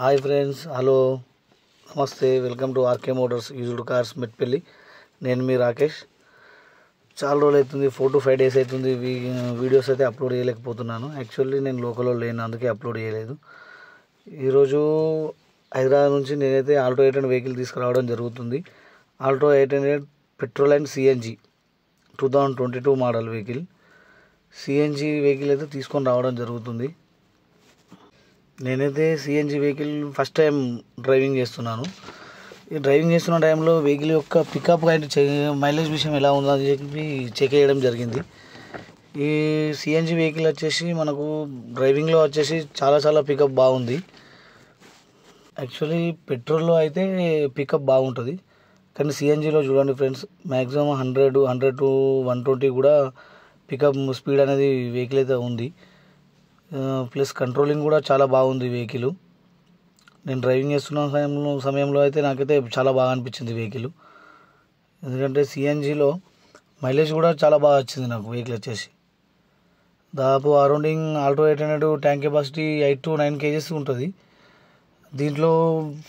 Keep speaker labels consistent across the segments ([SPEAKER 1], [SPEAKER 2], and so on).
[SPEAKER 1] Hi friends, hello, నమస్తే. Welcome to RK Motors used cars Metpalli. నేను మీ రాకేష్. చాలా రోజులు అవుతుంది, 4 to 5 days అవుతుంది వీడియోస్ అయితే అప్లోడ్ చేయలేకపోతున్నాను. యాక్చువల్లీ నేను లోకల్లో లేను, అందుకే అప్లోడ్ చేయలేదు. ఈరోజు హైదరాబాద్ నుంచి నేనైతే ఆల్టో 800 వెహికల్ తీసుకురావడం జరుగుతుంది. Alto 800 petrol and CNG 2022 model vehicle. CNG vehicle అయితే తీసుకొని రావడం జరుగుతుంది. నేనైతే CNG vehicle first time driving చేస్తున్నాను. ఈ డ్రైవింగ్ చేస్తున్న టైంలో వెహికల్ యొక్క పికప్ అండ్ మైలేజ్ విషయం ఎలా ఉందో అని చెప్పి చెక్ చేయడం జరిగింది. ఈ సిఎన్జి వెహికల్ వచ్చేసి మనకు డ్రైవింగ్లో వచ్చేసి చాలా పికప్ బాగుంది. యాక్చువల్లీ పెట్రోల్లో అయితే పికప్ బాగుంటుంది, కానీ సిఎన్జిలో చూడండి ఫ్రెండ్స్, మ్యాక్సిమం 100 to 120 కూడా పికప్ స్పీడ్ అనేది వెహికల్ అయితే ఉంది. ప్లస్ కంట్రోలింగ్ కూడా చాలా బాగుంది వెహికల్. నేను డ్రైవింగ్ చేస్తున్న సమయంలో అయితే నాకైతే చాలా బాగా అనిపించింది వెహికల్. ఎందుకంటే సిఎన్జిలో మైలేజ్ కూడా చాలా బాగా వచ్చింది నాకు. వెహికల్ వచ్చేసి దాదాపు అరౌండింగ్ Alto 800 tank capacity 8 to 9 kgs ఉంటుంది. దీంట్లో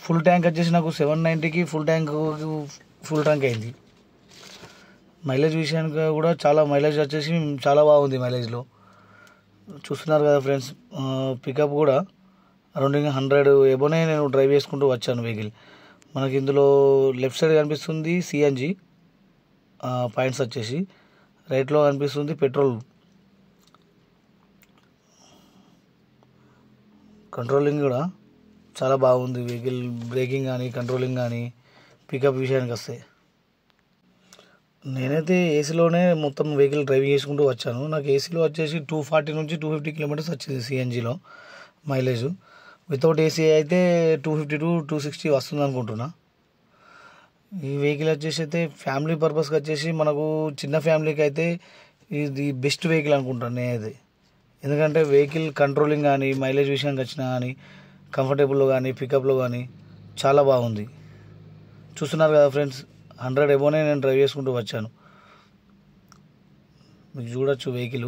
[SPEAKER 1] ఫుల్ ట్యాంక్ వచ్చేసి నాకు 790కి ఫుల్ ట్యాంక్ అయింది. మైలేజ్ విషయానికి కూడా మైలేజ్ వచ్చేసి చాలా బాగుంది. మైలేజ్లో చూస్తున్నారు కదా ఫ్రెండ్స్, పికప్ కూడా అరౌండింగ్ 100 ఎబోనే నేను డ్రైవ్ చేసుకుంటూ వచ్చాను వెహికల్. మనకి ఇందులో లెఫ్ట్ సైడ్ కనిపిస్తుంది సిఎన్జి పాయింట్స్ వచ్చేసి, రైట్లో కనిపిస్తుంది పెట్రోల్. కంట్రోలింగ్ కూడా చాలా బాగుంది వెహికల్. బ్రేకింగ్ కానీ కంట్రోలింగ్ కానీ పికప్ విషయానికి వస్తే నేనైతే ఏసీలోనే మొత్తం వెహికల్ డ్రైవింగ్ చేసుకుంటూ వచ్చాను. నాకు ఏసీలో వచ్చేసి 240 నుంచి 250 కిలోమీటర్స్ వచ్చింది సిఎన్జిలో మైలేజ్. వితౌట్ ఏసీ అయితే 250 to 260 వస్తుంది అనుకుంటున్నా. ఈ వెహికల్ వచ్చేసి అయితే ఫ్యామిలీ పర్పస్కి వచ్చేసి మనకు చిన్న ఫ్యామిలీకి అయితే ఇది బెస్ట్ వెహికల్ అనుకుంటాను నేనైతే. ఎందుకంటే వెహికల్ కంట్రోలింగ్ కానీ మైలేజ్ విషయానికి వచ్చినా కానీ కంఫర్టబుల్లో కానీ పికప్లో కానీ చాలా బాగుంది. చూస్తున్నారు కదా ఫ్రెండ్స్, 100 ఎబోనే నేను డ్రైవ్ చేసుకుంటూ వచ్చాను. మీకు చూడొచ్చు వెహికల్.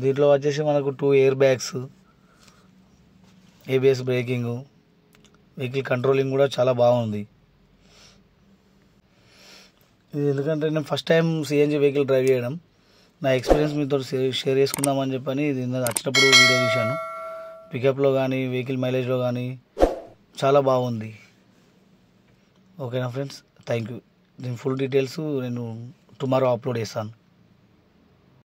[SPEAKER 1] దీంట్లో వచ్చేసి మనకు 2 air bags, ABS breaking, vehicle controlling కూడా చాలా బాగుంది. ఇది ఎందుకంటే నేను first time CNG vehicle drive చేయడం, నా ఎక్స్పీరియన్స్ మీతో షేర్ చేసుకుందామని చెప్పని ఇది వచ్చినప్పుడు వీడియో తీశాను. పికప్లో కానీ వెహికల్ మైలేజ్లో కానీ చాలా బాగుంది. ఓకేనా ఫ్రెండ్స్, థ్యాంక్ యూ. దీని ఫుల్ డీటెయిల్స్ నేను టుమారో అప్లోడ్ చేస్తాను.